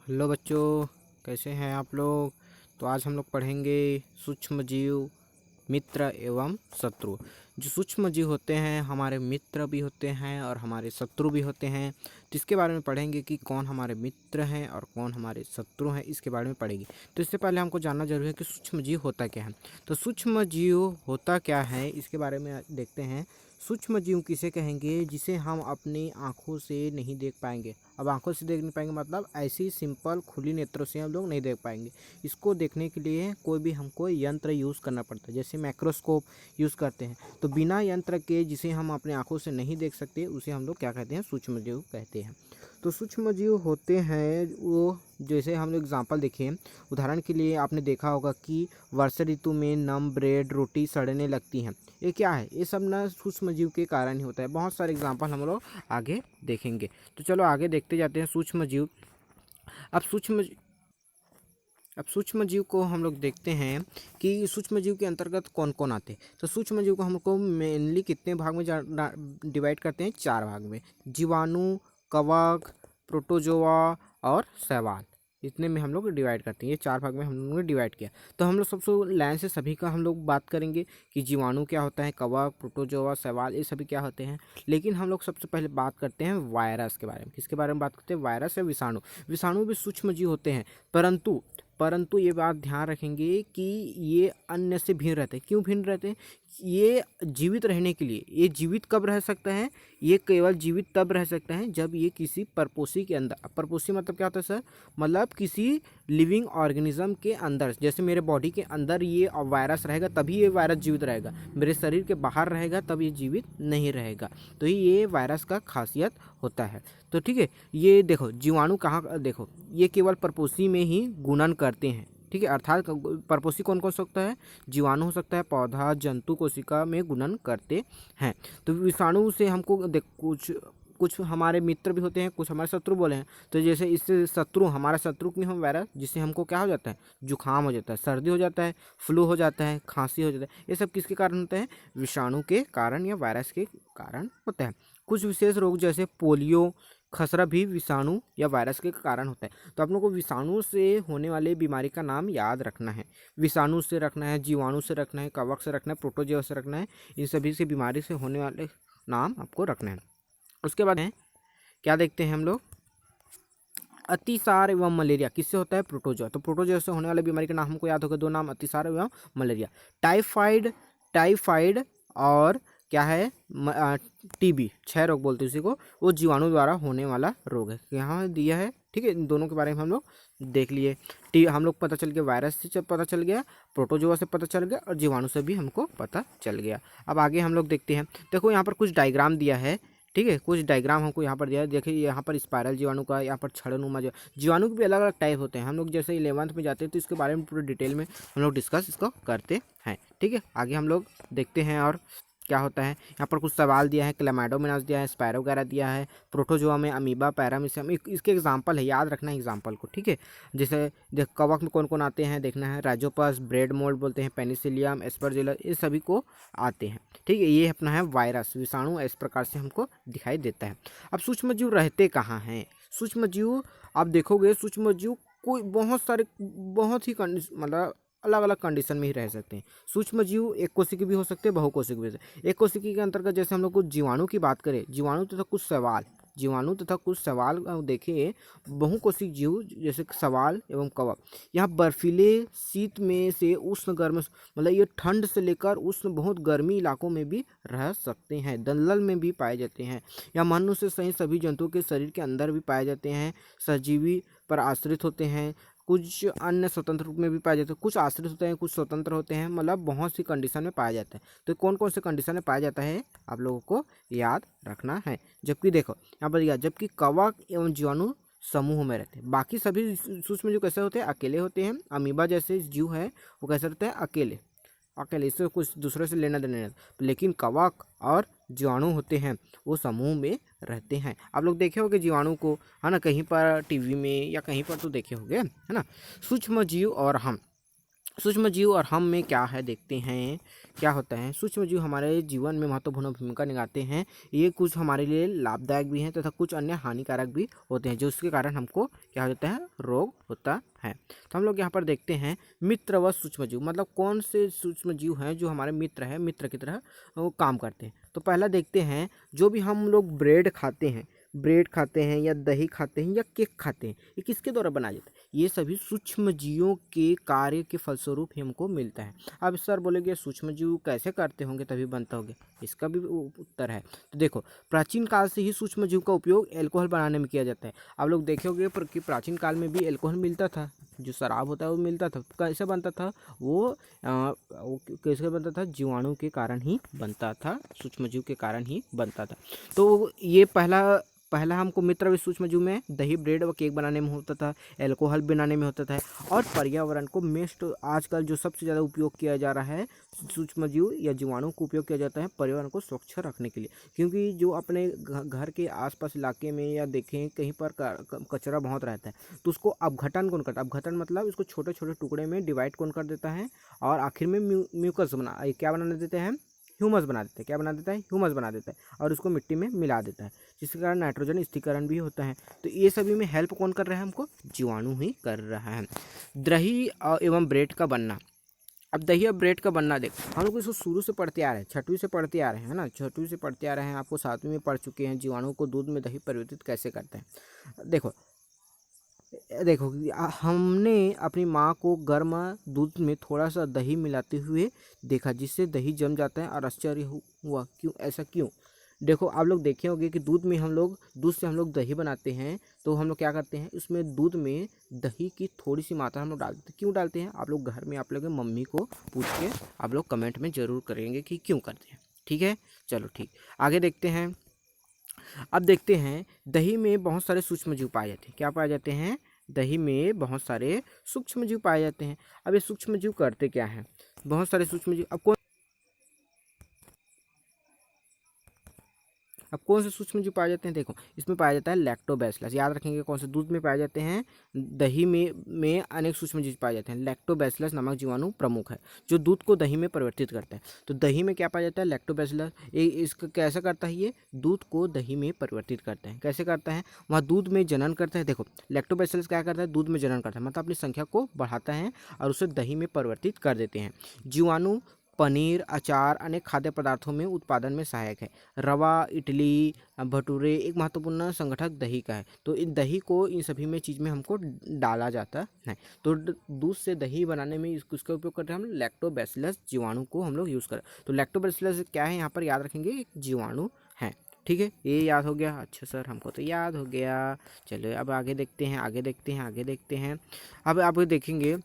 Hello बच्चों, कैसे हैं आप लोग। तो आज हम लोग पढ़ेंगे सूक्ष्म जीव, मित्र एवं शत्रु। जो सूक्ष्म जीव होते हैं हमारे मित्र भी होते हैं और हमारे शत्रु भी होते हैं। तो इसके बारे में पढ़ेंगे कि कौन हमारे मित्र हैं और कौन हमारे शत्रु हैं, इसके बारे में पढ़ेंगे। तो इससे पहले हमको जानना जरूरी है कि सूक्ष्म जीव होता क्या है। तो सूक्ष्म जीव होता क्या है इसके बारे में देखते हैं। सूक्ष्म जीव किसे कहेंगे जिसे हम अपनी आँखों से नहीं देख पाएंगे। अब आंखों से देख नहीं पाएंगे मतलब ऐसी सिंपल खुली नेत्रों से हम लोग नहीं देख पाएंगे। इसको देखने के लिए कोई भी हमको यंत्र यूज़ करना पड़ता है, जैसे माइक्रोस्कोप यूज़ करते हैं। तो बिना यंत्र के जिसे हम अपने आंखों से नहीं देख सकते उसे हम लोग क्या कहते हैं, सूक्ष्म जीव कहते हैं। तो सूक्ष्म जीव होते हैं वो, जैसे हम लोग एग्जाम्पल देखें, उदाहरण के लिए आपने देखा होगा कि वर्षा ऋतु में नम ब्रेड रोटी सड़ने लगती हैं। ये क्या है, ये सब ना सूक्ष्म जीव के कारण ही होता है। बहुत सारे एग्जाम्पल हम लोग आगे देखेंगे। तो चलो आगे देखते जाते हैं सूक्ष्म जीव। अब सूक्ष्म जीव को हम लोग देखते हैं कि सूक्ष्म जीव के अंतर्गत कौन कौन आते हैं। तो सूक्ष्म जीव को हमको मेनली कितने भाग में डिवाइड करते हैं, 4 भाग में। जीवाणु, कवक, प्रोटोजोआ और शैवाल, इतने में हम लोग डिवाइड करते हैं। ये 4 भाग में हम लोगों ने डिवाइड किया। तो हम लोग सबसे लाइन से सभी का हम लोग बात करेंगे कि जीवाणु क्या होता है, कवक, प्रोटोजोआ, शैवाल, ये सभी क्या होते हैं। लेकिन हम लोग सबसे पहले बात करते हैं वायरस के बारे में। किसके बारे में बात करते हैं, वायरस या विषाणु। विषाणु भी सूक्ष्म जीव होते हैं, परंतु ये बात ध्यान रखेंगे कि ये अन्य से भिन्न रहते हैं। क्यों भिन्न रहते हैं, ये जीवित रहने के लिए, ये जीवित कब रह सकता है, ये केवल जीवित तब रह सकता है जब ये किसी परपोषी के अंदर। परपोषी मतलब क्या होता है सर, मतलब किसी लिविंग ऑर्गेनिज्म के अंदर। जैसे मेरे बॉडी के अंदर ये वायरस रहेगा तभी ये वायरस जीवित रहेगा, मेरे शरीर के बाहर रहेगा तब ये जीवित नहीं रहेगा। तो ये वायरस का खासियत होता है। तो ठीक है, ये देखो जीवाणु कहाँ, देखो ये केवल परपोषी में ही गुणन करते हैं। ठीक है, अर्थात परपोषी कौन कौन सकता है, जीवाणु हो सकता है, पौधा, जंतु, कोशिका में गुणन करते हैं। तो विषाणु से हमको देख कुछ हमारे मित्र भी होते हैं, कुछ हमारे शत्रु बोले हैं। तो जैसे इससे शत्रु, हमारा शत्रु की हम वायरस, जिससे हमको क्या हो जाता है, जुकाम हो जाता है, सर्दी हो जाता है, फ्लू हो जाता है, खांसी हो जाता है। ये सब किसके कारण होता है, विषाणु के कारण या वायरस के कारण होता है। कुछ विशेष रोग जैसे पोलियो, खसरा भी विषाणु या वायरस के कारण होता है। तो आप लोगों को विषाणु से होने वाले बीमारी का नाम याद रखना है। विषाणु से रखना है, जीवाणु से रखना है, कवक से रखना है, प्रोटोजोआ से रखना है। इन सभी से बीमारी से होने वाले नाम आपको रखना है। उसके बाद है क्या देखते हैं हम लोग, अतिसार एवं मलेरिया किससे होता है, प्रोटोजोआ। तो प्रोटोजोआ से होने वाली बीमारी का नाम हमको याद होगा, 2 नाम, अतिसार एवं मलेरिया। टाइफाइड और क्या है, टीबी, क्षय रोग बोलते हैं उसी को, वो जीवाणु द्वारा होने वाला रोग है। यहाँ दिया है। ठीक है, इन दोनों के बारे में हम लोग देख लिए। हम लोग पता चल गया, वायरस से पता चल गया, प्रोटोजोआ से पता चल गया और जीवाणु से भी हमको पता चल गया। अब आगे हम लोग देखते हैं। देखो यहाँ पर कुछ डायग्राम दिया है। ठीक है, कुछ डायग्राम हमको यहाँ पर दिया है। देखिए यहाँ पर स्पाइरल जीवाणु का, यहाँ पर छड़नुमा जीवाणु के भी अलग अलग टाइप होते हैं। हम लोग जैसे 11th में जाते हैं तो इसके बारे में पूरे डिटेल में हम लोग डिस्कस इसको करते हैं। ठीक है, आगे हम लोग देखते हैं और क्या होता है। यहाँ पर कुछ सवाल दिया है, क्लेमाइडोमोनास दिया है, स्पाइरो वगैरह दिया है, प्रोटोजोआ में अमीबा, पैरामीशियम, इसके एग्जाम्पल है, याद रखना है एग्जाम्पल को। ठीक है, जैसे कवक में कौन कौन आते हैं देखना है, राइजोपस, ब्रेड मोल्ड बोलते हैं, पेनिसिलियम, एस्परजिलस, ये सभी को आते हैं। ठीक है, ये अपना है वायरस, विषाणु इस प्रकार से हमको दिखाई देता है। अब सूक्ष्म जीव रहते कहाँ हैं, सूक्ष्म जीव आप देखोगे, सूक्ष्म जीव कोई बहुत ही मतलब अलग अलग कंडीशन में ही रह सकते हैं। सूक्ष्म जीव एक कोशिकी भी हो सकते हैं, बहुकोशिकी भी हो सकते हैं। एक कोशिकी के अंतर्गत जैसे हम लोग कुछ जीवाणु की बात करें, जीवाणु तथा कुछ सवाल देखिए, बहुकोशिक जीव जैसे सवाल एवं कवक। यहाँ बर्फीले शीत में से उष्ण गर्म, मतलब ये ठंड से लेकर उष्ण बहुत गर्मी इलाकों में भी रह सकते हैं। दलदल में भी पाए जाते हैं। या मनुष्य सहित सभी जंतुओं के शरीर के अंदर भी पाए जाते हैं। सजीवी पर आश्रित होते हैं। कुछ अन्य स्वतंत्र रूप में भी पाए जाते हैं, कुछ आश्रित होते हैं, कुछ स्वतंत्र होते हैं, मतलब बहुत सी कंडीशन में पाया जाता है। तो कौन कौन से कंडीशन में पाया जाता है आप लोगों को याद रखना है। जबकि देखो यहाँ पर दिया, जबकि कवक एवं जीवाणु समूह में रहते हैं। बाकी सभी सूक्ष्म जीव कैसे होते हैं, अकेले होते हैं। अमीबा जैसे जीव है वो कैसे रहते हैं, अकेले, इससे कुछ दूसरे से लेना देना नहीं। लेकिन कवक और जीवाणु होते हैं वो समूह में रहते हैं। आप लोग देखे होंगे जीवाणु को, है ना, कहीं पर टीवी में या कहीं पर तो देखे होंगे, है ना। सूक्ष्म जीव और हम में क्या है देखते हैं क्या होता है, सूक्ष्म जीव हमारे जीवन में महत्वपूर्ण भूमिका निभाते हैं। ये कुछ हमारे लिए लाभदायक भी हैं तथा कुछ अन्य हानिकारक भी होते हैं, जिसके कारण हमको क्या होता है, रोग होता है। तो हम लोग यहाँ पर देखते हैं मित्र व सूक्ष्म जीव, मतलब कौन से सूक्ष्म जीव हैं जो हमारे मित्र हैं, मित्र की तरह वो काम करते हैं। तो पहला देखते हैं, जो भी हम लोग ब्रेड खाते हैं या दही खाते हैं या केक खाते हैं, ये किसके द्वारा बनाया जाता है, ये सभी सूक्ष्म जीवों के कार्य के फलस्वरूप ही हमको मिलता है। अब सर बोलेंगे सूक्ष्म जीव कैसे करते होंगे तभी बनता होगा, इसका भी उत्तर है। तो देखो, प्राचीन काल से ही सूक्ष्म जीव का उपयोग अल्कोहल बनाने में किया जाता है। आप लोग देखोगे कि प्राचीन काल में भी अल्कोहल मिलता था, जो शराब होता है वो मिलता था। कैसे बनता था वो कैसे बनता था, जीवाणु के कारण ही बनता था, सूक्ष्म जीव के कारण ही बनता था। तो ये पहला हमको मित्र व सूक्ष्म जीव में दही, ब्रेड व केक बनाने में होता था, अल्कोहल बनाने में होता था। और पर्यावरण को मेस्ट आजकल जो सबसे ज़्यादा उपयोग किया जा रहा है, सूक्ष्म जीव या जीवाणु को उपयोग किया जाता है पर्यावरण को स्वच्छ रखने के लिए। क्योंकि जो अपने घर के आसपास इलाके में या देखें कहीं पर कचरा बहुत रहता है, तो उसको अपघटन कौन करता है, अपघटन मतलब इसको छोटे छोटे टुकड़े में डिवाइड कौन कर देता है, और आखिर में म्यूकस क्या बना देते हैं, ह्यूमस बना देता है। क्या बना देता है, ह्यूमस बना देता है, और उसको मिट्टी में मिला देता है, जिसके कारण नाइट्रोजन स्थिरीकरण भी होता है। तो ये सभी में हेल्प कौन कर रहा है, हमको जीवाणु ही कर रहा है। दही एवं ब्रेड का बनना। अब दही और ब्रेड का बनना देख, हम लोग इसको शुरू से पढ़ते आ रहे हैं, छठवीं से पढ़ते आ रहे हैं, है ना, छठवीं से पढ़ते आ रहे हैं, आपको सातवीं में पढ़ चुके हैं जीवाणु को दूध में दही परिवर्तित कैसे करते हैं। देखो हमने अपनी माँ को गर्म दूध में थोड़ा सा दही मिलाते हुए देखा, जिससे दही जम जाता है, और आश्चर्य हुआ क्यों, ऐसा क्यों। देखो आप लोग देखे होंगे कि दूध से हम लोग दही बनाते हैं, तो हम लोग क्या करते हैं, उसमें दूध में दही की थोड़ी सी मात्रा हम लोग डालते हैं। क्यों डालते हैं, आप लोग घर में आप लोग मम्मी को पूछ के आप लोग कमेंट में ज़रूर करेंगे कि क्यों करते हैं। ठीक है, चलो ठीक, आगे देखते हैं। अब देखते हैं, दही में बहुत सारे सूक्ष्म जीव पाए जाते हैं। क्या पाए जाते हैं, दही में बहुत सारे सूक्ष्म जीव पाए जाते हैं। अब ये सूक्ष्म जीव करते क्या हैं, बहुत सारे सूक्ष्म जीव, अब कौन से सूक्ष्म जीव पाए जाते हैं, देखो इसमें पाया जाता है लैक्टोबैसिलस। याद रखेंगे कौन से, दूध में पाए जाते हैं, दही में अनेक सूक्ष्म जीव पाए जाते हैं। लैक्टोबैसिलस नामक जीवाणु प्रमुख है, जो दूध को दही में परिवर्तित करता है। तो दही में क्या पाया जाता है, लैक्टोबैसिलस। इसका कैसा करता है, ये दूध को दही में परिवर्तित करता है। कैसे करता है, वह दूध में जनन करता है। देखो लैक्टोबैसिलस क्या करता है, दूध में जनन करता है, मतलब अपनी संख्या को बढ़ाता है और उसे दही में परिवर्तित कर देते हैं। जीवाणु पनीर, अचार, अनेक खाद्य पदार्थों में उत्पादन में सहायक है। रवा, इडली, भटूरे एक महत्वपूर्ण संगठक दही का है। तो इन दही को इन सभी में चीज़ में हमको डाला जाता है। तो दूध से दही बनाने में इसका उपयोग करते हैं हम, लैक्टोबैसिलस जीवाणु को हम लोग यूज़ करें। तो लैक्टोबैसिलस क्या है, यहाँ पर याद रखेंगे, एक जीवाणु है। ठीक है, ये याद हो गया, अच्छा सर हमको तो याद हो गया। चलो अब आगे देखते हैं, अब आप देखेंगे।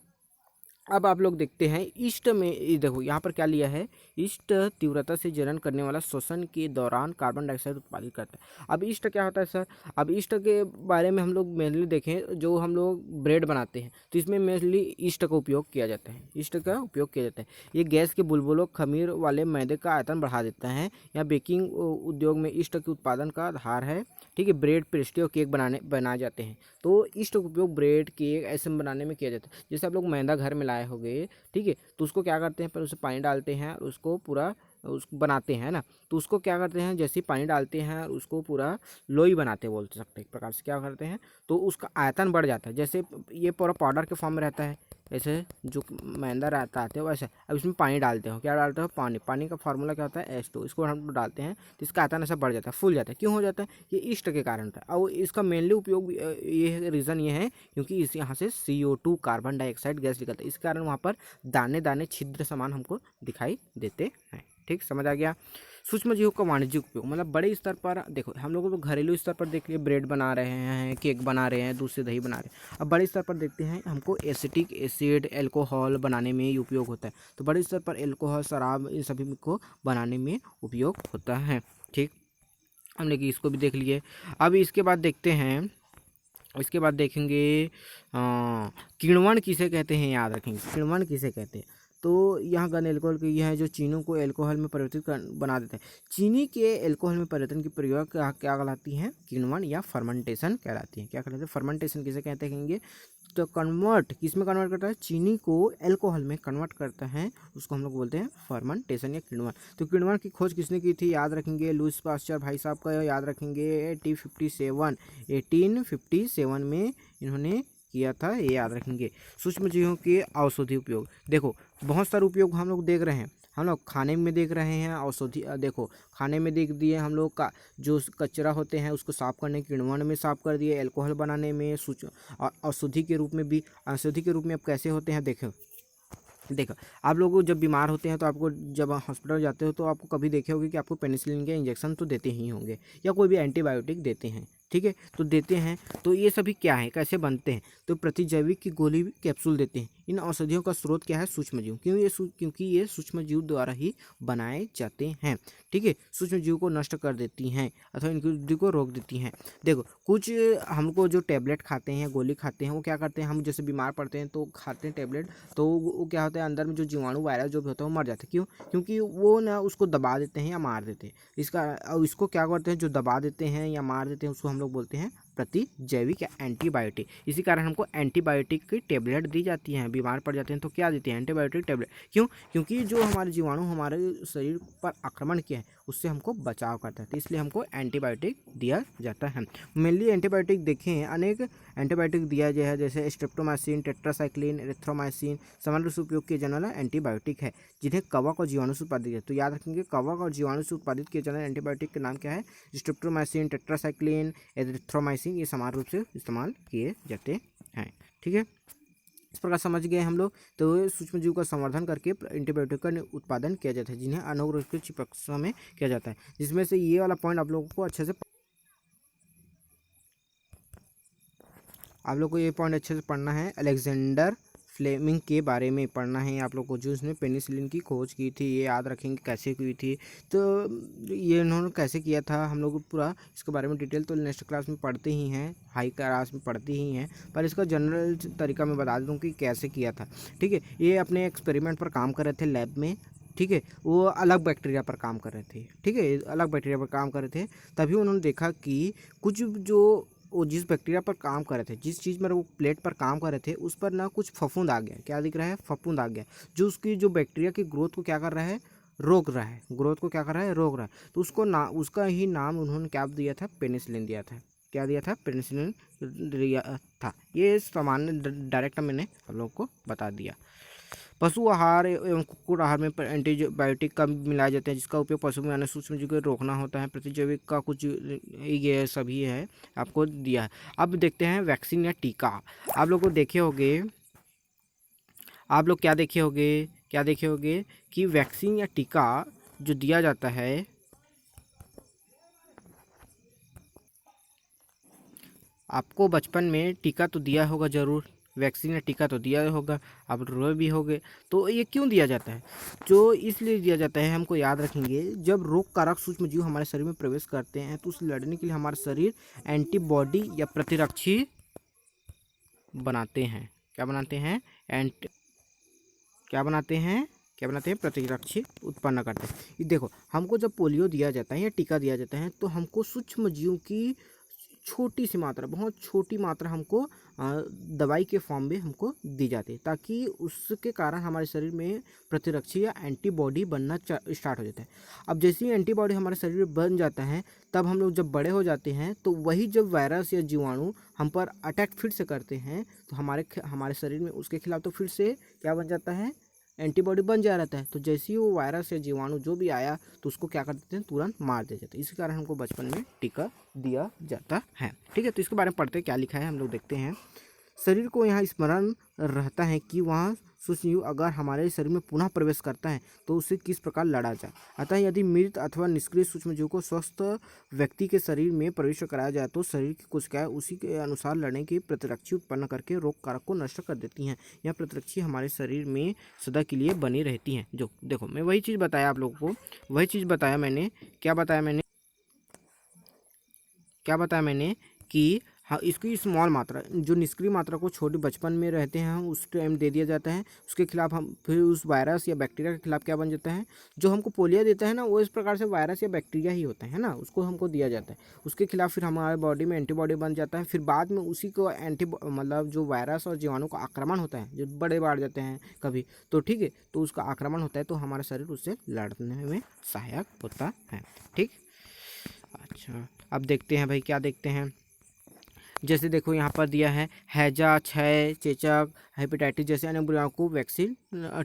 अब आप लोग देखते हैं ईस्ट में, ये देखो यहाँ पर क्या लिया है, ईस्ट तीव्रता से जनन करने वाला श्वसन के दौरान कार्बन डाइऑक्साइड उत्पादित करता है। अब ईस्ट क्या होता है सर, अब ईस्ट के बारे में हम लोग मेनली देखें, जो हम लोग ब्रेड बनाते हैं तो इसमें मेनली ईस्ट का उपयोग किया जाता है, ये गैस के बुलबुलों, खमीर वाले मैदे का आयतन बढ़ा देता है। या बेकिंग उद्योग में ईस्ट के उत्पादन का आधार है। ठीक है, ब्रेड, पेस्ट्री और केक बनाए जाते हैं। तो ईस्ट का उपयोग ब्रेड, केक ऐसे बनाने में किया जाता है। जैसे आप लोग मैदा घर में लाए होंगे, ठीक है, तो उसको क्या करते हैं, पर उसे पानी डालते हैं, उसको पूरा उसको बनाते हैं ना, तो उसको क्या करते हैं, जैसे पानी डालते हैं उसको पूरा लोई बनाते बोल सकते हैं एक प्रकार से। क्या करते हैं, तो उसका आयतन बढ़ जाता है। जैसे ये पूरा पाउडर के फॉर्म में रहता है, ऐसे जो मैदा रहता है वैसे। अब इसमें पानी डालते हो, क्या डालते हो, पानी का फार्मूला क्या होता है, H2। इसको हम डालते हैं तो इसका आयतन ऐसा बढ़ जाता है, फूल जाता है। क्यों हो जाता है, ये ईस्ट के कारण था। और इसका मेनली उपयोग ये रीज़न ये है क्योंकि इस यहाँ से CO2 कार्बन डाइऑक्साइड गैस निकलता है, इस कारण वहाँ पर दाने दाने छिद्र समान हमको दिखाई देते हैं। ठीक, समझ आ गया। सूक्ष्म जीवों का वाणिज्यिक उपयोग, मतलब बड़े स्तर पर देखो, हम लोग तो घरेलू स्तर पर देख लिए ब्रेड बना रहे हैं, केक बना रहे हैं, दूध से दही बना रहे हैं। अब बड़े स्तर पर देखते हैं, हमको एसिटिक एसिड, एल्कोहल बनाने में उपयोग होता है। तो बड़े स्तर पर एल्कोहल, शराब, इन सभी को बनाने में उपयोग होता है। ठीक, हमने कि इसको भी देख लिए। अब इसके बाद देखते हैं, इसके बाद देखेंगे किण्वन किसे कहते हैं, याद रखेंगे किण्वन किसे कहते हैं। तो यहाँ गन एल्कोहल की यह है जो चीनों को एल्कोहल में परिवर्तित बना देता है। चीनी के एल्कोहल में परिवर्तन की प्रक्रिया क्या कहलाती है, किण्वन या फर्मेंटेशन कहलाती है। क्या कहलाती है, फर्मेंटेशन किसे कहते हैं, द कन्वर्ट, किस में कन्वर्ट करता है, चीनी को एल्कोहल में कन्वर्ट करता है, उसको हम लोग बोलते हैं फर्मेंटेशन या किण्वन। तो किण्वन की खोज किसने की थी, याद रखेंगे लुईस पास्चर भाई साहब का, याद रखेंगे 1857 में इन्होंने किया था, ये याद रखेंगे। सूक्ष्म जीवों के औषधि उपयोग, देखो बहुत सारे उपयोग हम लोग देख रहे हैं, हम लोग खाने में देख रहे हैं औषधि, देखो खाने में देख दिए हम लोग का, जो कचरा होते हैं उसको साफ करने किण्वन में साफ कर दिए, अल्कोहल बनाने में, औषधि के रूप में भी, औषधि के रूप में अब कैसे होते हैं, देखो आप लोग जब बीमार होते हैं तो आपको जब हॉस्पिटल जाते हो तो आपको कभी देखे होगे कि आपको पेनिसिलिन के इंजेक्शन तो देते ही होंगे, या कोई भी एंटीबायोटिक देते हैं, ठीक है, तो देते हैं। तो ये सभी क्या है, कैसे बनते हैं, तो प्रतिजैविक की गोली कैप्सूल देते हैं। इन औषधियों का स्रोत क्या है, सूक्ष्मजीव, क्योंकि ये सूक्ष्मजीव द्वारा ही बनाए जाते हैं, ठीक है। सूक्ष्मजीव को नष्ट कर देती हैं अथवा इनकी वृद्धि को रोक देती हैं। देखो कुछ हमको जो टैबलेट खाते हैं, गोली खाते हैं, वो क्या करते हैं, हम जैसे बीमार पड़ते हैं तो खाते हैं टैबलेट, तो वो क्या होता है, अंदर में जो जीवाणु वायरस जो भी होता है वो मर जाते हैं। क्यों, क्योंकि वो ना उसको दबा देते हैं या मार देते हैं। इसको क्या करते हैं, जो दबा देते हैं या मार देते हैं उसको हम लोग बोलते हैं प्रतिजैविक या एंटीबायोटिक। इसी कारण हमको एंटीबायोटिक की टेबलेट दी जाती हैं, बीमार पड़ जाते हैं तो क्या देती है, एंटीबायोटिक टेबलेट। क्यों, क्योंकि जो हमारे जीवाणु हमारे शरीर पर आक्रमण किया है उससे हमको बचाव करता है, तो इसलिए हमको एंटीबायोटिक दिया जाता है। मेनली एंटीबायोटिक देखें, अनेक एंटीबायोटिक दिया गया है, जैसे स्ट्रेप्टोमाइसिन, टेट्रासाइक्लिन, एरिथ्रोमाइसिन सामान्य रूप से उपयोग किए जाने वाला एंटीबायोटिक है, जिन्हें कवक और जीवाणु से उत्पादित है। तो याद रखेंगे कवक और जीवाणु से उत्पादित किए जाने वाले एंटीबायोटिक के नाम क्या है, स्ट्रेप्टोमाइसिन, टेट्रासाइक्लिन, एरिथ्रोमाइसिन, ये सामान्य रूप से इस्तेमाल किए जाते हैं, ठीक है। इस प्रकार समझ गए हम लोग। तो सूक्ष्मजीव का संवर्धन करके एंटीबायोटिक का उत्पादन किया जाता है, जिन्हें अनौरक्षित चिकित्सा में किया जाता है, जिसमें से ये वाला पॉइंट आप लोगों को अच्छे से, आप लोग को ये पॉइंट अच्छे से पढ़ना है। अलेक्जेंडर फ्लेमिंग के बारे में पढ़ना है आप लोग को, जो उसने पेनिसिलिन की खोज की थी, ये याद रखेंगे कैसे की थी, तो ये इन्होंने कैसे किया था, हम लोग पूरा इसके बारे में डिटेल तो नेक्स्ट क्लास में पढ़ते ही हैं, हाई क्लास में पढ़ते ही हैं, पर इसका जनरल तरीका मैं बता दूँ कि कैसे किया था, ठीक है। ये अपने एक्सपेरिमेंट पर काम कर रहे थे लैब में, ठीक है, वो अलग बैक्टीरिया पर काम कर रहे थे, ठीक है, अलग बैक्टीरिया पर काम कर रहे थे। तभी उन्होंने देखा कि कुछ जो वो जिस बैक्टीरिया पर काम कर रहे थे, जिस चीज़ में वो प्लेट पर काम कर रहे थे, उस पर ना कुछ फफूंद आ गया, क्या दिख रहा है, फफूंद आ गया, जो उसकी जो बैक्टीरिया की ग्रोथ को क्या कर रहा है, रोक रहा है, ग्रोथ को क्या कर रहा है, रोक रहा है। तो उसका ही नाम उन्होंने क्या दिया था, पेनिसिलिन दिया था। क्या दिया था, पेनिसिलिन दिया था। ये सामान्य डायरेक्ट मैंने आप लोग को बता दिया। पशु आहार एवं कुक्कुट आहार में एंटीबायोटिक का मिलाए जाते हैं, जिसका उपयोग पशु में आने सूक्ष्मजीव को रोकना होता है। प्रतिजैविक का कुछ ये सभी है आपको दिया है। अब देखते हैं वैक्सीन या टीका। आप लोग को देखे होंगे, आप लोग क्या देखे होंगे कि वैक्सीन या टीका जो दिया जाता है, आपको बचपन में टीका तो दिया होगा जरूर, वैक्सीन या टीका तो दिया होगा, आप रोए भी होगे। तो ये क्यों दिया जाता है, जो इसलिए दिया जाता है, हमको याद रखेंगे, जब रोग कारक सूक्ष्मजीव हमारे शरीर में प्रवेश करते हैं तो उसे लड़ने के लिए हमारा शरीर एंटीबॉडी या प्रतिरक्षी बनाते हैं। क्या बनाते हैं, क्या बनाते हैं, प्रतिरक्षी उत्पन्न करते हैं। ये देखो हमको जब पोलियो दिया जाता है या टीका दिया जाता है तो हमको सूक्ष्मजीव की छोटी सी मात्रा, बहुत छोटी मात्रा हमको दवाई के फॉर्म में हमको दी जाती है, ताकि उसके कारण हमारे शरीर में प्रतिरक्षी या एंटीबॉडी बनना स्टार्ट हो जाता है। अब जैसे ही एंटीबॉडी हमारे शरीर में बन जाता है, तब हम लोग जब बड़े हो जाते हैं तो वही जब वायरस या जीवाणु हम पर अटैक फिर से करते हैं तो हमारे शरीर में उसके खिलाफ तो फिर से क्या बन जाता है, एंटीबॉडी बन जा रहता है। तो जैसे ही वो वायरस या जीवाणु जो भी आया तो उसको क्या कर देते हैं, तुरंत मार दे जाते हैं। इसी कारण हमको बचपन में टीका दिया जाता है, ठीक है। तो इसके बारे में पढ़ते क्या लिखा है हम लोग देखते हैं। शरीर को यहाँ स्मरण रहता है कि वहाँ सूक्ष्मजीव अगर हमारे शरीर में पुनः प्रवेश करता है तो उसे किस प्रकार लड़ा जाए। अतः यदि मृत अथवा निष्क्रिय सूक्ष्मजीव को स्वस्थ व्यक्ति के शरीर में प्रवेश कराया जाए तो शरीर की कोशिकाएं उसी के अनुसार लड़ने की प्रतिरक्षी उत्पन्न करके रोग कारक को नष्ट कर देती हैं। यह प्रतिरक्षी हमारे शरीर में सदा के लिए बनी रहती हैं। जो देखो मैं वही चीज़ बताया आप लोगों को, वही चीज़ बताया मैंने, क्या बताया मैंने कि हाँ, इसकी स्मॉल मात्रा, जो निष्क्रिय मात्रा को छोटे बचपन में रहते हैं उस टाइम दे दिया जाता है, उसके खिलाफ हम फिर उस वायरस या बैक्टीरिया के खिलाफ क्या बन जाता है, जो हमको पोलियो देता है ना वो इस प्रकार से वायरस या बैक्टीरिया ही होता है ना, उसको हमको दिया जाता है। उसके खिलाफ फिर हमारे बॉडी में एंटीबॉडी बन जाता है, फिर बाद में उसी को मतलब जो वायरस और जीवाणु का आक्रमण होता है, जो बड़े बाढ़ जाते हैं कभी, तो ठीक है, तो उसका आक्रमण होता है तो हमारा शरीर उससे लड़ने में सहायक होता है। ठीक, अच्छा अब देखते हैं भाई, क्या देखते हैं, जैसे देखो यहाँ पर दिया है हैजा, क्षय, चेचक, हेपेटाइटिस जैसे अन्य बीमारियों को वैक्सीन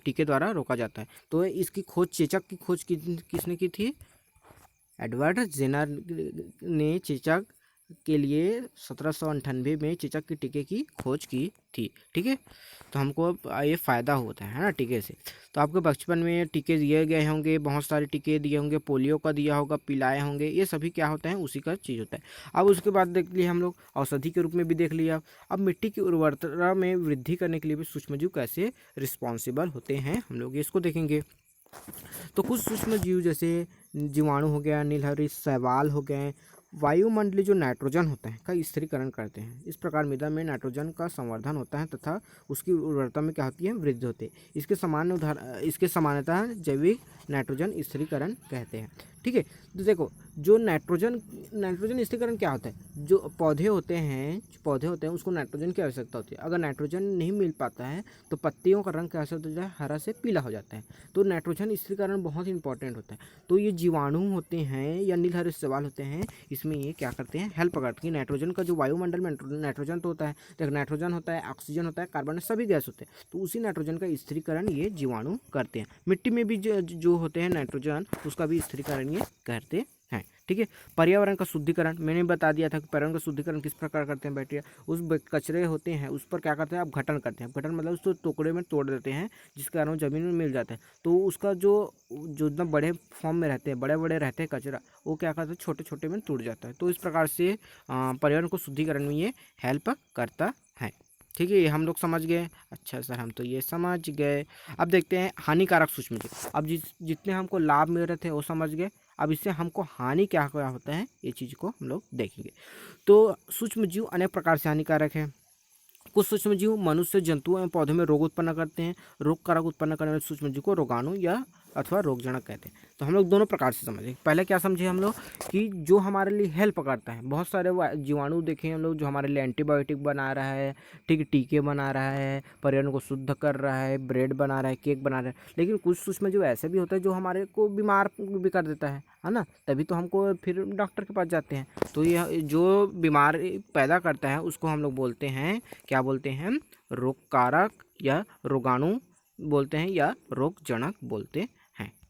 टीके द्वारा रोका जाता है। तो इसकी खोज, चेचक की खोज किसने की थी, एडवर्ड जेनर ने चेचक के लिए 1798 में चेचक के टीके की खोज की थी। ठीक है, तो हमको ये फ़ायदा होता है ना टीके से। तो आपके बचपन में टीके दिए गए होंगे, बहुत सारे टीके दिए होंगे, पोलियो का दिया होगा, पिलाए होंगे, ये सभी क्या होता है, उसी का चीज़ होता है। अब उसके बाद देख लिया हम लोग, औषधि के रूप में भी देख लिया। अब मिट्टी की उर्वरता में वृद्धि करने के लिए भी सूक्ष्मजीव कैसे रिस्पॉन्सिबल होते हैं, हम लोग इसको देखेंगे। तो कुछ सूक्ष्म जीव जैसे जीवाणु हो गया, नीलहरी शैवाल हो गए, वायुमंडलीय जो नाइट्रोजन होता है का स्थिरीकरण करते हैं। इस प्रकार मृदा में नाइट्रोजन का संवर्धन होता है तथा उसकी उर्वरता में क्या होती है, वृद्धि होती है। इसके समानतः जैविक नाइट्रोजन स्थिरीकरण कहते हैं। ठीक है, तो देखो जो नाइट्रोजन स्थिरीकरण क्या होता है, जो पौधे होते हैं उसको नाइट्रोजन की आवश्यकता होती है। अगर नाइट्रोजन नहीं मिल पाता है तो पत्तियों का रंग कैसा हो जाता है, हरा से पीला हो जाता है। तो नाइट्रोजन स्थिरीकरण बहुत इंपॉर्टेंट होता है। तो ये जीवाणु होते हैं या नीलहरी शैवाल होते हैं, इसमें ये क्या करते हैं, हेल्प करते हैं। नाइट्रोजन का जो वायुमंडल में नाइट्रोजन तो होता है, देखो नाइट्रोजन होता है, ऑक्सीजन होता है, कार्बन, सभी गैस होते हैं, तो उसी नाइट्रोजन का स्थिरीकरण ये जीवाणु करते हैं। मिट्टी में भी जो होते हैं नाइट्रोजन, उसका भी स्थिरीकरण ये करते हैं। ठीक है, पर्यावरण का शुद्धिकरण मैंने बता दिया था कि पर्यावरण का शुद्धिकरण किस प्रकार करते हैं बैक्टीरिया, उस कचरे होते हैं उस पर क्या करते हैं, आप घटन करते हैं। घटन मतलब उसको टुकड़े में तोड़ देते हैं, जिसके कारण जमीन में मिल जाता है। तो उसका जो एकदम बड़े फॉर्म में रहते हैं, बड़े बड़े रहते हैं कचरा, वो क्या करते हैं, छोटे छोटे में टूट जाता है। तो इस प्रकार से पर्यावरण को शुद्धिकरण में ये हेल्प करता है। ठीक है, ये हम लोग समझ गए। अच्छा सर, हम तो ये समझ गए। अब देखते हैं हानिकारक सूक्ष्मजीव। अब जितने हमको लाभ मिल रहे थे वो समझ गए, अब इससे हमको हानि क्या क्या होता है ये चीज़ को हम लोग देखेंगे। तो सूक्ष्मजीव अनेक प्रकार से हानिकारक है। कुछ सूक्ष्मजीव मनुष्य, जंतुओं एवं पौधों में रोग उत्पन्न करते हैं। रोग कारक उत्पन्न करने वाले सूक्ष्मजीव को रोगाणु या अथवा रोगजनक कहते हैं। तो हम लोग दोनों प्रकार से समझे। पहले क्या समझे हम लोग कि जो हमारे लिए हेल्प करता है, बहुत सारे जीवाणु देखे हम लोग जो हमारे लिए एंटीबायोटिक बना रहा है, ठीक है, टीके बना रहा है, पर्यावरण को शुद्ध कर रहा है, ब्रेड बना रहा है, केक बना रहा है। लेकिन कुछ सूक्ष्मजीव ऐसे भी होता है जो हमारे को बीमार भी कर देता है ना, तभी तो हमको फिर डॉक्टर के पास जाते हैं। तो यह जो बीमारी पैदा करता है उसको हम लोग बोलते हैं, क्या बोलते हैं, रोग कारक या रोगाणु बोलते हैं या रोगजनक बोलते हैं।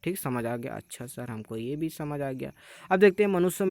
ठीक, समझ आ गया। अच्छा सर, हमको ये भी समझ आ गया। अब देखते हैं मनुष्य।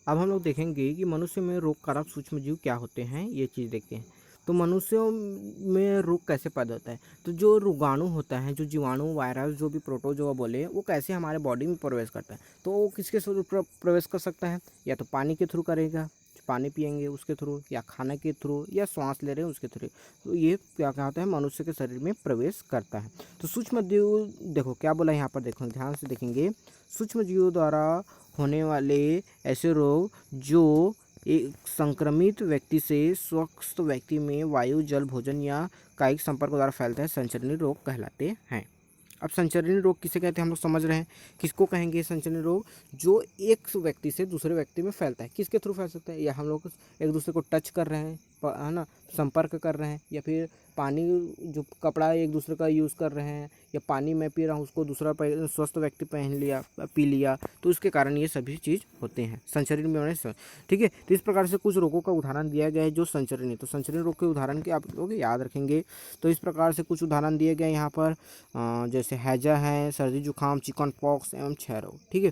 अब हम लोग देखेंगे कि मनुष्य में रोग कारक सूक्ष्मजीव क्या होते हैं, ये चीज़ देखते हैं। तो मनुष्यों में रोग कैसे पैदा होता है, तो जो रोगाणु होता है, जो जीवाणु, वायरस, जो भी प्रोटोजोआ बोले, वो कैसे हमारे बॉडी में प्रवेश करता है। तो वो किसके थ्रू प्रवेश कर सकता है, या तो पानी के थ्रू करेगा, पानी पियेंगे उसके थ्रू, या खाने के थ्रू, या सांस ले रहे हैं उसके थ्रू। तो ये क्या होता है, मनुष्य के शरीर में प्रवेश करता है। तो सूक्ष्मजीव देखो क्या बोला यहाँ पर, देखो ध्यान से देखेंगे। सूक्ष्मजीवों द्वारा होने वाले ऐसे रोग जो एक संक्रमित व्यक्ति से स्वस्थ व्यक्ति में वायु, जल, भोजन या कायिक संपर्क द्वारा फैलता है, संचरणीय रोग कहलाते हैं। अब संचरणीय रोग किसे कहते हैं हम लोग समझ रहे हैं। किसको कहेंगे संचरणीय रोग, जो एक व्यक्ति से दूसरे व्यक्ति में फैलता है। किसके थ्रू फैल सकता है, या हम लोग एक दूसरे को टच कर रहे हैं, है ना, संपर्क कर रहे हैं, या फिर पानी, जो कपड़ा एक दूसरे का यूज़ कर रहे हैं, या पानी मैं पी रहा हूँ उसको दूसरा स्वस्थ व्यक्ति पहन लिया, पी लिया, तो इसके कारण ये सभी चीज़ होते हैं संचरणीय बीमारी। ठीक है, तो इस प्रकार से कुछ रोगों का उदाहरण दिया गया है जो संचरणीय। तो संचरणीय रोग के उदाहरण के आप लोग याद रखेंगे। तो इस प्रकार से कुछ उदाहरण दिए गए यहाँ पर, जैसे हैजा है, सर्दी जुकाम, चिकन पॉक्स एवं क्षय रोग। ठीक है,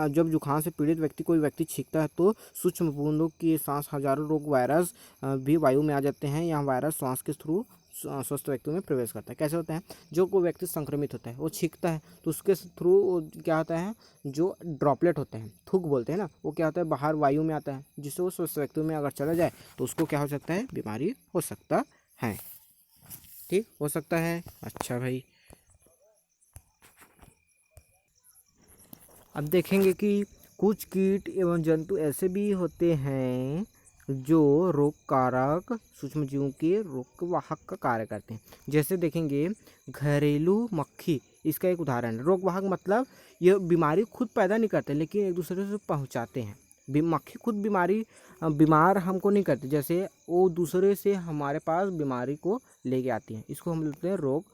जब जुकाम से पीड़ित कोई व्यक्ति छींकता है तो सूक्ष्म बूंदों के सांस हजारों रोग वायरस भी वायु में आ जाते हैं। यहाँ वायरस श्वास के थ्रू स्वस्थ व्यक्ति में प्रवेश करता है। कैसे होता है, जो कोई व्यक्ति संक्रमित होता है वो छींकता है तो उसके थ्रू क्या होता है, जो ड्रॉपलेट होते हैं, थूक बोलते हैं ना, वो क्या होता है, बाहर वायु में आता है, जिससे वो स्वस्थ व्यक्ति में अगर चला जाए तो उसको क्या हो सकता है, बीमारी हो सकता है। ठीक, हो सकता है। अच्छा भाई, अब देखेंगे कि कुछ कीट एवं जंतु ऐसे भी होते हैं जो रोग कारक सूक्ष्म जीवों के रोग वाहक का कार्य करते हैं। जैसे देखेंगे घरेलू मक्खी इसका एक उदाहरण है। रोग वाहक मतलब ये बीमारी खुद पैदा नहीं करते लेकिन एक दूसरे से पहुंचाते हैं। मक्खी खुद बीमार हमको नहीं करती, जैसे वो दूसरे से हमारे पास बीमारी को लेके आती हैं, इसको हम बोलते हैं रोग